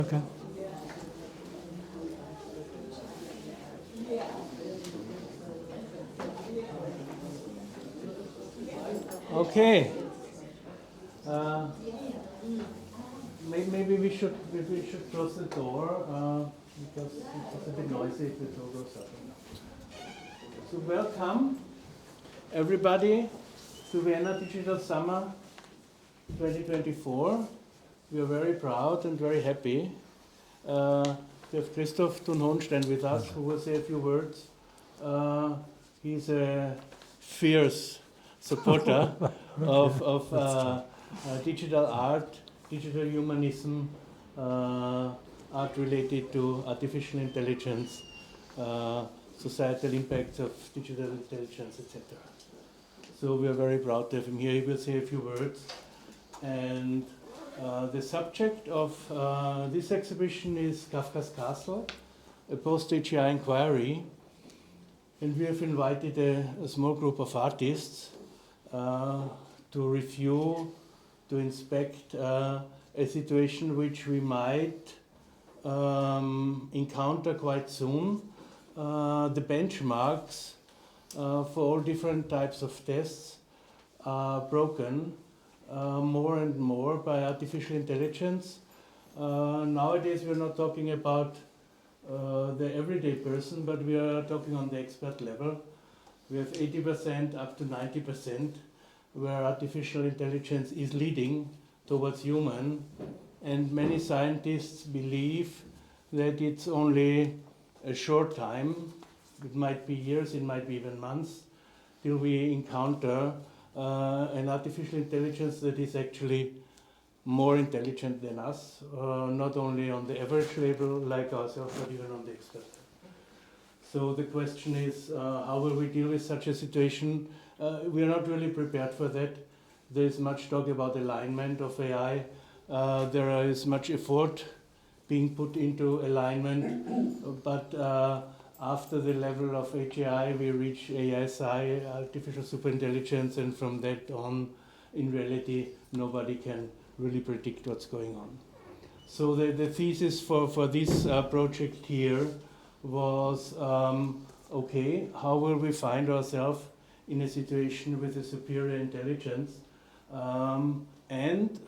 Okay. Okay. Maybe we should close the door because it's a bit noisy if the door goes up. So welcome everybody to Vienna Digital Summer 2024. We are very proud and very happy to have Christoph Thun-Hohenstein with us, who will say a few words. He's a fierce supporter of digital art, digital humanism, art related to artificial intelligence, societal impacts of digital intelligence, etc. So we are very proud to have him here. He will say a few words. And the subject of this exhibition is Kafka's Castle, a post-AGI inquiry. And we have invited a small group of artists to review, to inspect a situation which we might encounter quite soon. The benchmarks for all different types of tests are broken more and more by artificial intelligence. Nowadays we're not talking about the everyday person, but we are talking on the expert level. We have 80% up to 90% where artificial intelligence is leading towards human, and many scientists believe that it's only a short time, it might be years, it might be even months, till we encounter an artificial intelligence that is actually more intelligent than us, not only on the average level like ourselves, but even on the expert level. So the question is, how will we deal with such a situation? We are not really prepared for that. There is much talk about alignment of AI. There is much effort being put into alignment, but after the level of AGI, we reach ASI, artificial superintelligence, and from that on, in reality, nobody can really predict what's going on. So the thesis for this project here was, okay, how will we find ourselves in a situation with a superior intelligence? And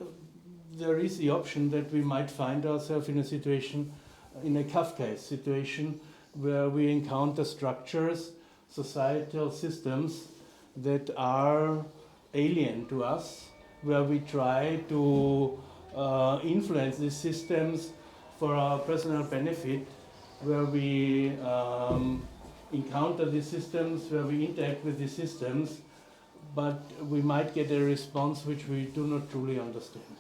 there is the option that we might find ourselves in a situation, in a Kafkaesque situation, where we encounter structures, societal systems that are alien to us, where we try to influence these systems for our personal benefit, where we encounter these systems, where we interact with these systems, but we might get a response which we do not truly understand.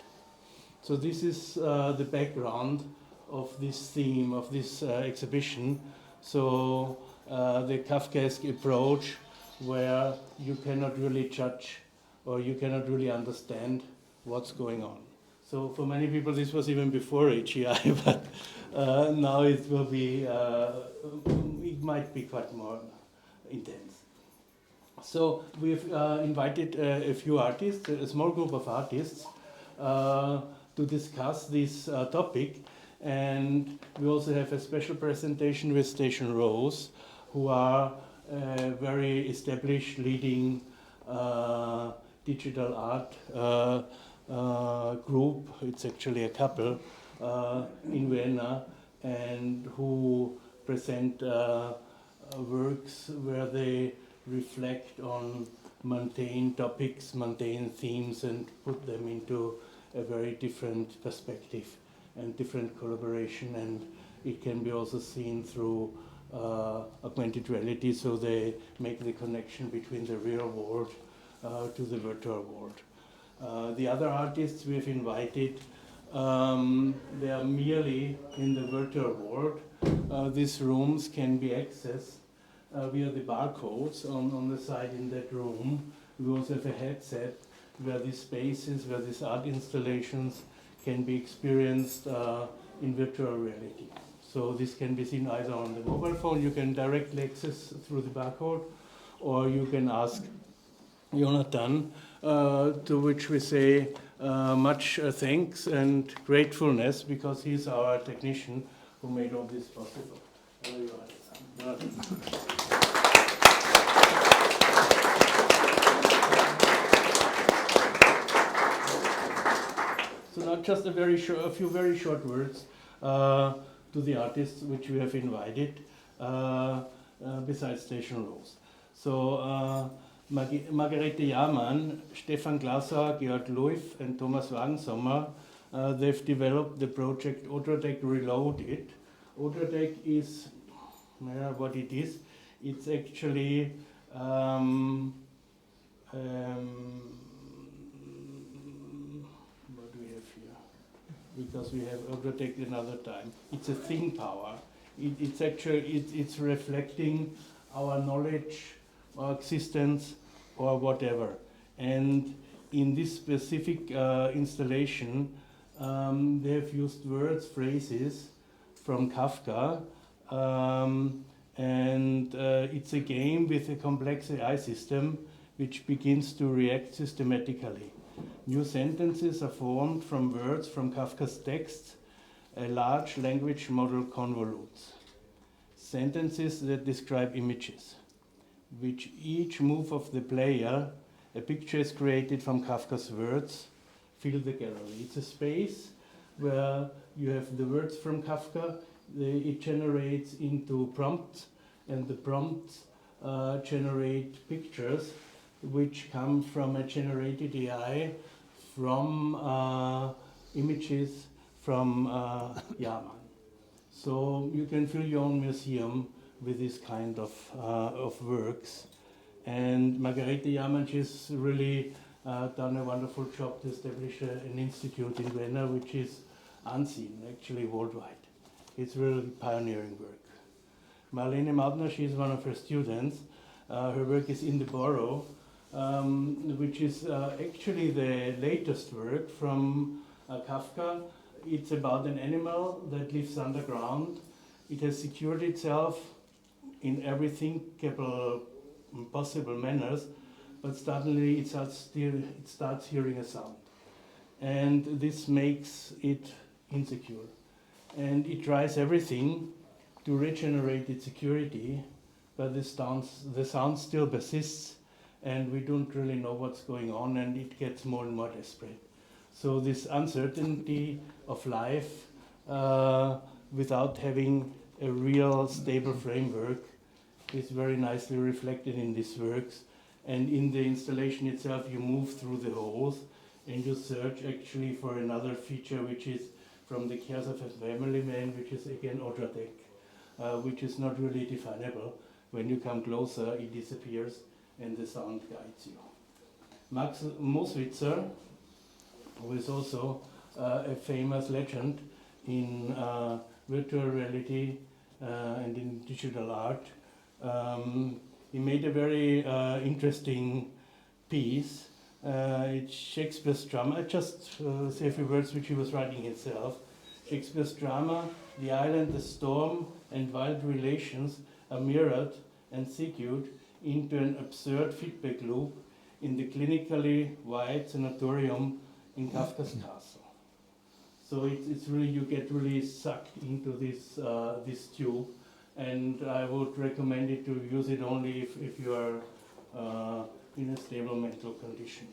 So this is the background of this theme, of this exhibition. So the Kafkaesque approach, where you cannot really judge or you cannot really understand what's going on. So for many people this was even before AGI, but now it will be, it might be quite more intense. So we've invited a few artists, a small group of artists, to discuss this topic. And we also have a special presentation with Station Rose, who are a very established leading digital art group. It's actually a couple in Vienna, and who present works where they reflect on mundane topics, mundane themes, and put them into a very different perspective and different collaboration. And it can be also seen through augmented reality, so they make the connection between the real world to the virtual world. The other artists we have invited, they are merely in the virtual world. These rooms can be accessed via the barcodes on the side in that room. We also have a headset where these spaces, where these art installations can be experienced in virtual reality. So this can be seen either on the mobile phone, you can directly access through the barcode, or you can ask Jonathan, to which we say, much thanks and gratefulness, because he's our technician who made all this possible. So now just a few very short words to the artists which we have invited, besides Station Rose. So Margarete Jahrmann, Stefan Glaser, Georg Luif, and Thomas Wagensommer, they've developed the project ARTECONT Reloaded. ARTECONT is what it is. It's actually what do we have here? Because we have ARTECONT another time. It's a thing power. It's actually it's reflecting our knowledge, our existence, or whatever. And in this specific installation, they have used words, phrases from Kafka, and it's a game with a complex AI system which begins to react systematically. New sentences are formed from words from Kafka's texts. A large language model convolutes sentences that describe images. With each move of the player, a picture is created from Kafka's words. Fill the gallery. It's a space where you have the words from Kafka. It generates into prompts, and the prompts generate pictures which come from a generated AI from images from Jahrmann. So you can fill your own museum with this kind of works. And Margarete Jahrmann, she's really done a wonderful job to establish an institute in Vienna, which is unseen, actually worldwide. It's really pioneering work. Marlene Maudner, she's one of her students. Her work is In the Burrow, which is actually the latest work from Kafka. It's about an animal that lives underground. It has secured itself in every thinkable possible manners, but suddenly it starts hearing a sound. And this makes it insecure. And it tries everything to regenerate its security, but the sound still persists, and we don't really know what's going on, and it gets more and more desperate. So this uncertainty of life without having a real stable framework is very nicely reflected in these works. And in the installation itself, you move through the halls and you search actually for another feature, which is from the Cares of a Family Man, which is again ARTECONT, which is not really definable. When you come closer, it disappears and the sound guides you. Max Moswitzer, who is also a famous legend in virtual reality and in digital art, he made a very interesting piece. It's Shakespeare's drama. I just say a few words which he was writing himself. Shakespeare's drama, the island, the storm, and wild relations are mirrored and segued into an absurd feedback loop in the clinically wide sanatorium in Kafka's castle. So it's really, you get really sucked into this tube, and I would recommend it to use it only if you are in a stable mental condition.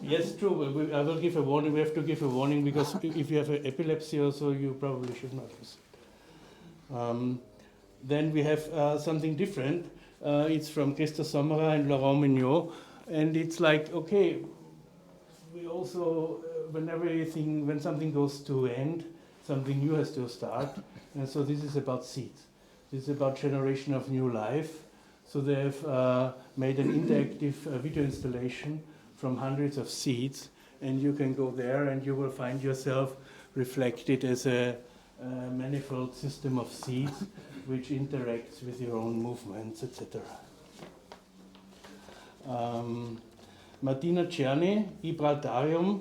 Yes, true. I will give a warning. We have to give a warning because if you have epilepsy also, you probably should not use it. Then we have something different. It's from Christoph Sommerer and Laurent Mignot, and it's like, okay, we also, when something goes to end, something new has to start, and so this is about seeds. This is about generation of new life. So they've made an interactive video installation from hundreds of seeds, and you can go there and you will find yourself reflected as a manifold system of seeds which interacts with your own movements, etc. Martina Czerny, Ibraltarium,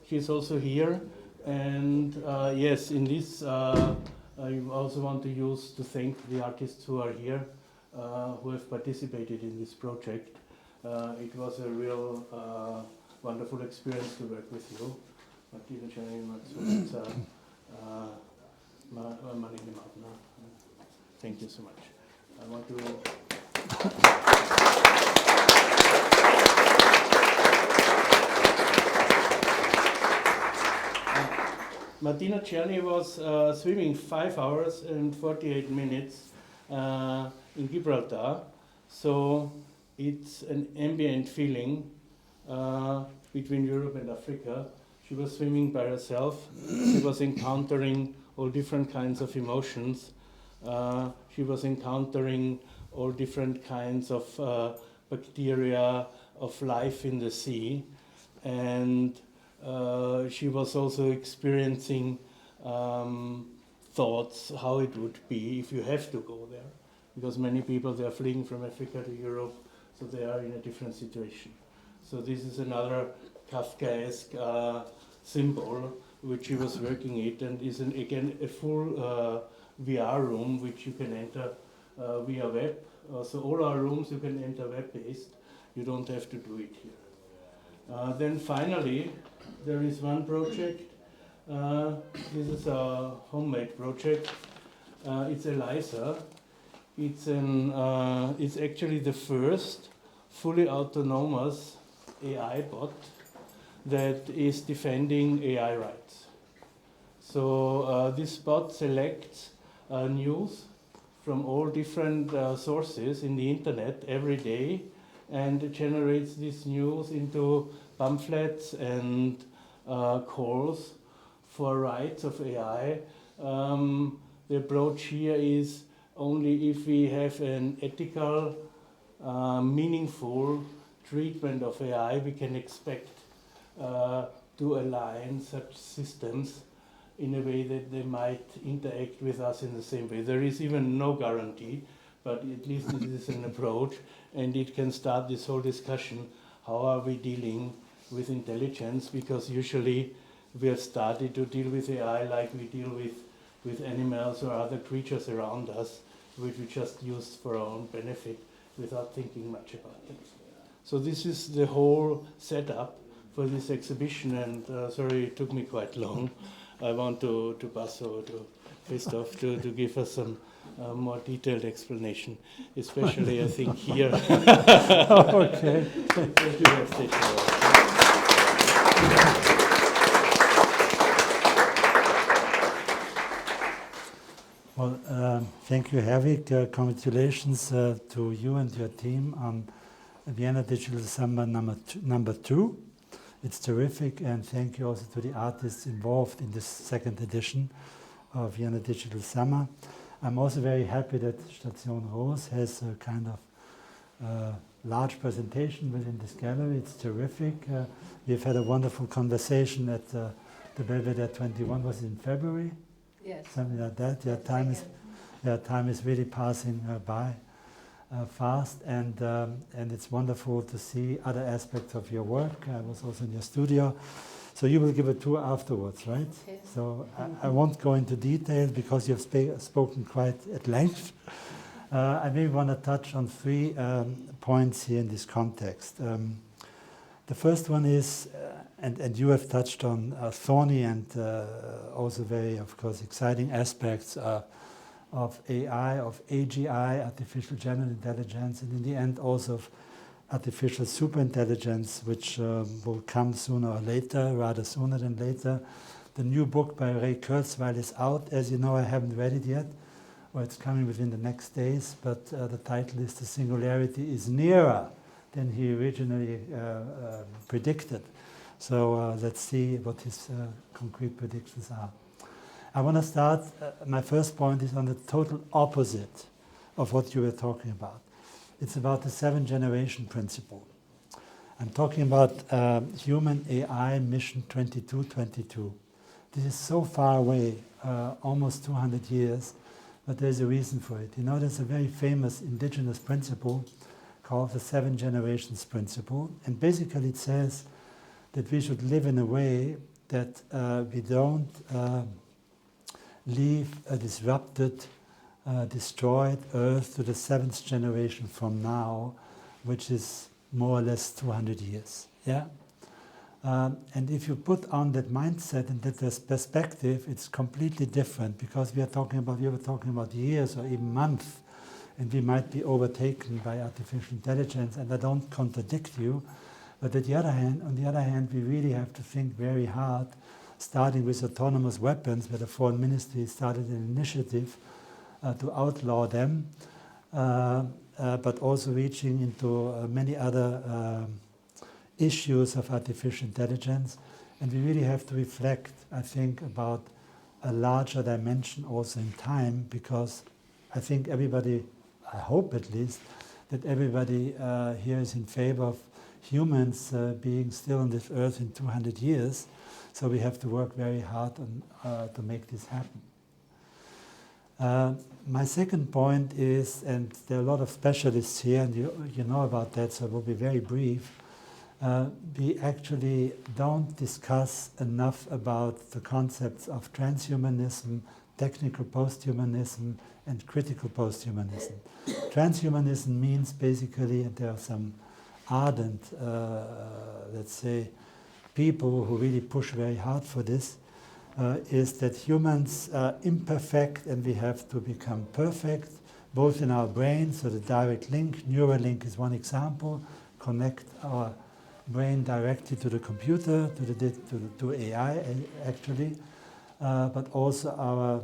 she's also here, and yes, in this I also want to use to thank the artists who are here, who have participated in this project. It was a real wonderful experience to work with you. Martina Czerny, Max Wurlitzer, Marlene Mautner. Thank you so much. I want to... Martina Czerny was swimming 5 hours and 48 minutes in Gibraltar, so it's an ambient feeling between Europe and Africa. She was swimming by herself. She was encountering all different kinds of emotions. She was encountering all different kinds of bacteria, of life in the sea, and she was also experiencing thoughts how it would be if you have to go there, because many people, they are fleeing from Africa to Europe, so they are in a different situation. So this is another Kafkaesque symbol which she was working it, and is again a full VR room which you can enter via web. So all our rooms you can enter web-based. You don't have to do it here. Then finally, there is one project. This is a homemade project. It's ELISA. It's actually the first fully autonomous AI bot that is defending AI rights. So this bot selects news from all different sources in the internet every day, and generates this news into pamphlets and calls for rights of AI. The approach here is only if we have an ethical, meaningful treatment of AI, we can expect to align such systems in a way that they might interact with us in the same way. There is even no guarantee, but at least this is an approach, and it can start this whole discussion, how are we dealing with intelligence, because usually we have started to deal with AI like we deal with animals or other creatures around us, which we just use for our own benefit without thinking much about it. So this is the whole setup for this exhibition, and sorry it took me quite long. I want to pass over to Christoph to give us some more detailed explanation, especially I think here. Okay. Thank you, Station. Well, thank you, Herwig. Congratulations to you and your team on Vienna Digital Summer number 2. It's terrific, and thank you also to the artists involved in this second edition of Vienna Digital Summer. I'm also very happy that Station Rose has a kind of large presentation within this gallery. It's terrific. We've had a wonderful conversation at the Belvedere 21, was it in February? Yes. Something like that. Time is really passing by fast, and it's wonderful to see other aspects of your work. I was also in your studio. So you will give a tour afterwards, right? Yes. So I won't go into detail because you've spoken quite at length. I maybe want to touch on 3 points here in this context. The first one is, and you have touched on thorny and also very, of course, exciting aspects of AI, of AGI, artificial general intelligence, and in the end also of artificial superintelligence, which will come sooner or later, rather sooner than later. The new book by Ray Kurzweil is out. As you know, I haven't read it yet, or it's coming within the next days, but the title is "The Singularity is Nearer Than He Originally Predicted." So let's see what his concrete predictions are. I want to start, my first point is on the total opposite of what you were talking about. It's about the 7-generation principle. I'm talking about Human AI Mission 2222. This is so far away, almost 200 years, but there's a reason for it. You know, there's a very famous indigenous principle called the 7 generations principle, and basically it says that we should live in a way that we don't leave a disrupted, destroyed Earth to the 7th generation from now, which is more or less 200 years. Yeah. And if you put on that mindset and that perspective, it's completely different, because we were talking about years or even months, and we might be overtaken by artificial intelligence. And I don't contradict you, but on the other hand, we really have to think very hard, starting with autonomous weapons, where the Foreign Ministry started an initiative to outlaw them, but also reaching into many other issues of artificial intelligence. And we really have to reflect, I think, about a larger dimension also in time, because I think everybody, I hope at least, that everybody here is in favor of humans being still on this earth in 200 years. So we have to work very hard on, to make this happen. My second point is, and there are a lot of specialists here, and you know about that, so I will be very brief. We actually don't discuss enough about the concepts of transhumanism, technical posthumanism, and critical posthumanism. Transhumanism means basically, and there are some ardent, let's say, people who really push very hard for this, is that humans are imperfect and we have to become perfect, both in our brains, so the direct link, Neuralink is one example, connect our brain directly to the computer, to AI actually, but also our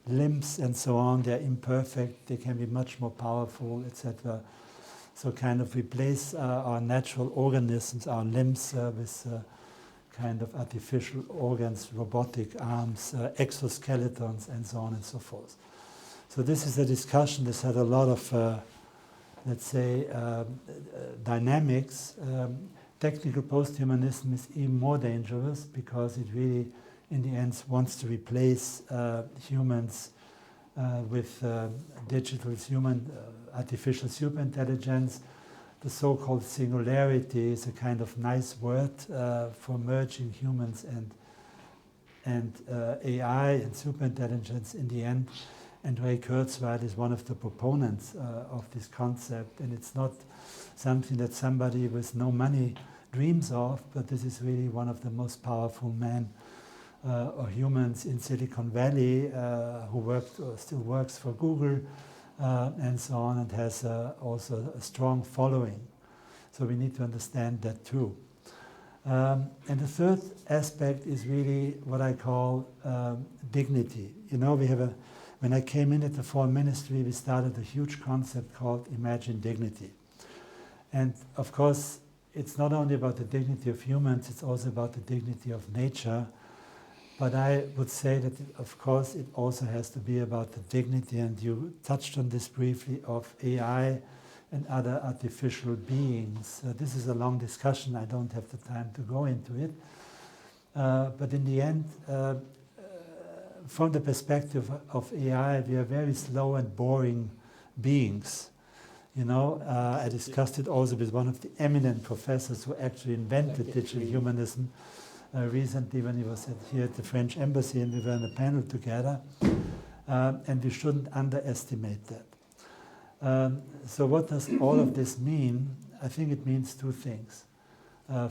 limbs and so on, they're imperfect, they can be much more powerful, etc. So kind of replace our natural organisms, our limbs, with kind of artificial organs, robotic arms, exoskeletons, and so on and so forth. So this is a discussion that's had a lot of, let's say, dynamics. Technical posthumanism is even more dangerous, because it really, in the end, wants to replace humans with digital human, artificial superintelligence. The so-called singularity is a kind of nice word for merging humans and AI and superintelligence in the end. And Ray Kurzweil is one of the proponents of this concept. And it's not something that somebody with no money dreams of, but this is really one of the most powerful men or humans in Silicon Valley who worked or still works for Google and so on, and has also a strong following. So we need to understand that too. And the third aspect is really what I call dignity. You know, when I came in at the Foreign Ministry, we started a huge concept called Imagine Dignity. And of course, it's not only about the dignity of humans, it's also about the dignity of nature. But I would say that, of course, it also has to be about the dignity, and you touched on this briefly, of AI and other artificial beings. This is a long discussion, I don't have the time to go into it. But in the end, from the perspective of AI, we are very slow and boring beings. You know, I discussed it also with one of the eminent professors who actually invented digital humanism recently, when he was here at the French embassy, and we were in a panel together. And we shouldn't underestimate that. So what does all of this mean? I think it means two things.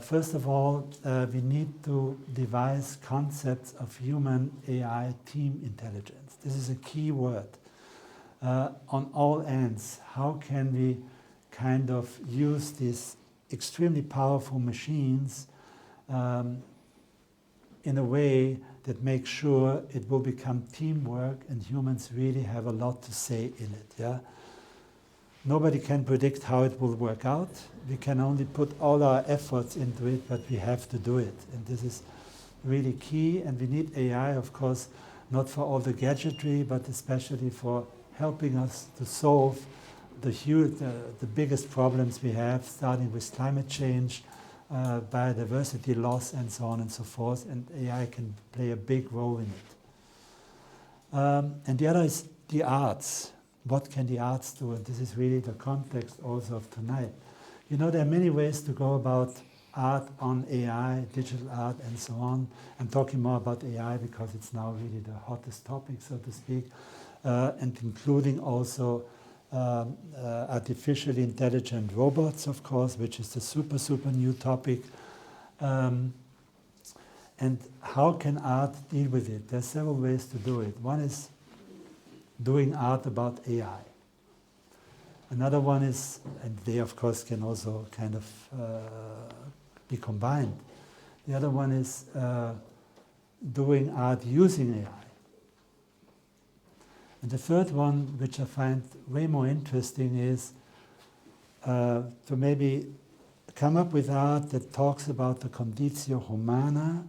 First of all, we need to devise concepts of human AI team intelligence. This is a key word. On all ends, how can we kind of use these extremely powerful machines in a way that makes sure it will become teamwork and humans really have a lot to say in it. Yeah? Nobody can predict how it will work out. We can only put all our efforts into it, but we have to do it. And this is really key. And we need AI, of course, not for all the gadgetry, but especially for helping us to solve the biggest problems we have, starting with climate change, biodiversity loss, and so on and so forth. And AI can play a big role in it. And the other is the arts. What can the arts do? And this is really the context also of tonight. You know, there are many ways to go about art on AI, digital art, and so on. I'm talking more about AI because it's now really the hottest topic, so to speak, and including also artificially intelligent robots, of course, which is the super new topic. And how can art deal with it? There's several ways to do it. One is doing art about AI. Another one is, and they of course can also kind of be combined. The other one is doing art using AI. And the third one, which I find way more interesting, is to maybe come up with art that talks about the conditio humana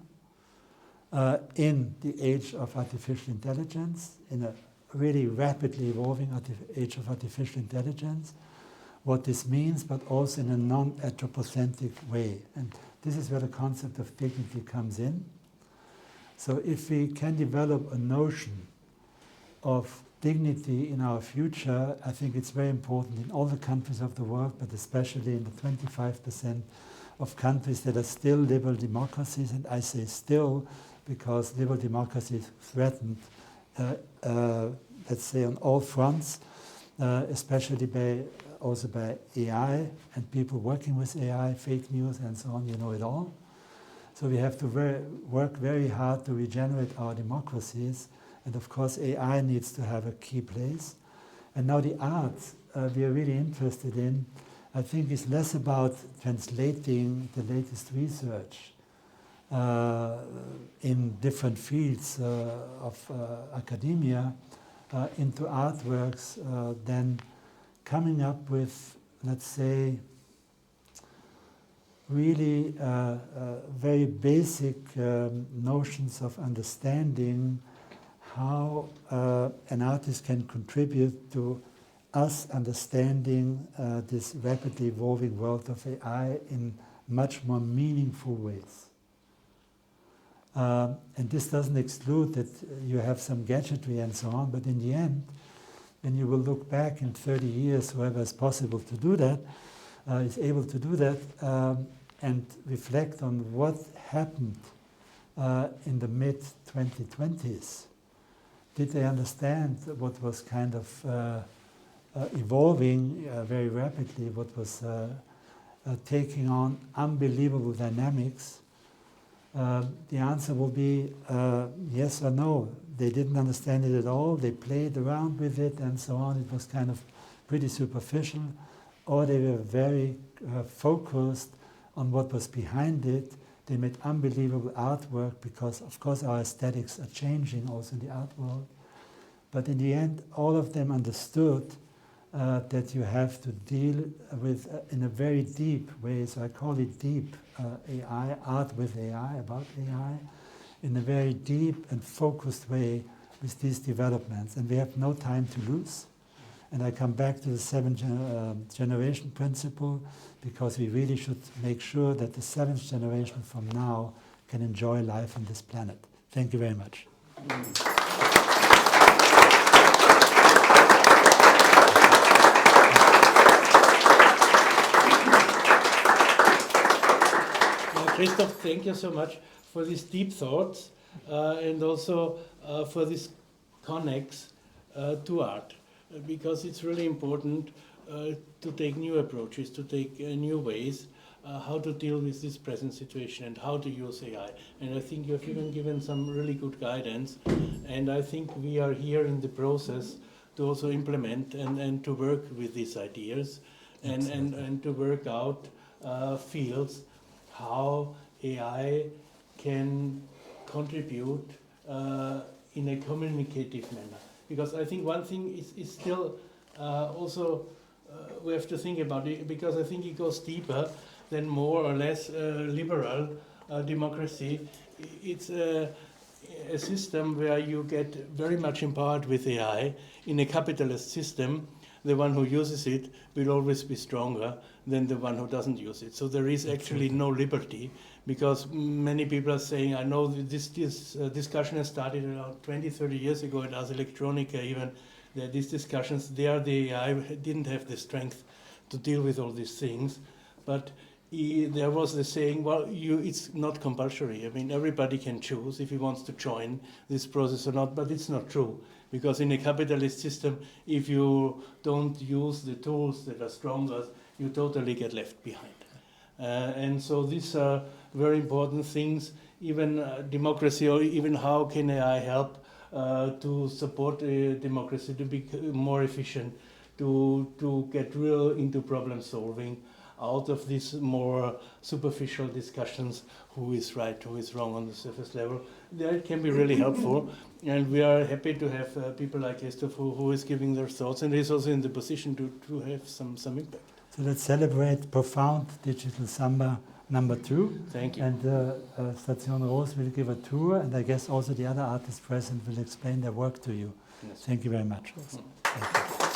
in the age of artificial intelligence, in a really rapidly evolving age of artificial intelligence, what this means, but also in a non-anthropocentric way. And this is where the concept of dignity comes in. So if we can develop a notion of dignity in our future, I think it's very important in all the countries of the world, but especially in the 25% of countries that are still liberal democracies, and I say still because liberal democracy is threatened, let's say, on all fronts, especially also by AI and people working with AI, fake news and so on, you know it all. So we have to work very hard to regenerate our democracies, and of course AI needs to have a key place. And now the arts we are really interested in, I think, is less about translating the latest research in different fields of academia into artworks than coming up with, let's say, really very basic notions of understanding how an artist can contribute to us understanding this rapidly evolving world of AI in much more meaningful ways. And this doesn't exclude that you have some gadgetry and so on, but in the end, when you will look back in 30 years, whoever is possible to do that, is able to do that, and reflect on what happened in the mid-2020s. Did they understand what was kind of evolving very rapidly, what was taking on unbelievable dynamics? The answer will be yes or no. They didn't understand it at all. They played around with it and so on. It was kind of pretty superficial. Or they were very focused on what was behind it. They made unbelievable artwork because, of course, our aesthetics are changing also in the art world. But in the end, all of them understood that you have to deal with, in a very deep way, so I call it deep AI, art with AI, about AI, in a very deep and focused way with these developments. And we have no time to lose. And I come back to the seventh generation principle, because we really should make sure that the seventh generation from now can enjoy life on this planet. Thank you very much. Christoph, thank you so much for these deep thoughts and also for this connects to art, because it's really important to take new approaches, to take new ways how to deal with this present situation and how to use AI. And I think you've even given some really good guidance, and I think we are here in the process to also implement and to work with these ideas and to work out fields how AI can contribute in a communicative manner. Because I think one thing is still also we have to think about it, because I think it goes deeper than more or less liberal democracy. It's a system where you get very much empowered with AI. In a capitalist system, the one who uses it will always be stronger than the one who doesn't use it. So there is actually no liberty, because many people are saying, I know this discussion has started around 20, 30 years ago at Ars Electronica even, that these discussions, there the AI didn't have the strength to deal with all these things. But there was the saying, well, it's not compulsory. I mean, everybody can choose if he wants to join this process or not, but it's not true. Because in a capitalist system, if you don't use the tools that are stronger, you totally get left behind. And so these are very important things, even democracy, or even how can AI help to support democracy to be more efficient, to get real into problem solving out of these more superficial discussions, who is right, who is wrong on the surface level. That can be really helpful, and we are happy to have people like Christoph who is giving their thoughts, and is also in the position to have some impact. So let's celebrate Profound Digital Summer #2. Thank you. And Station Rose will give a tour, and I guess also the other artists present will explain their work to you. Yes. Thank you very much. Thank you.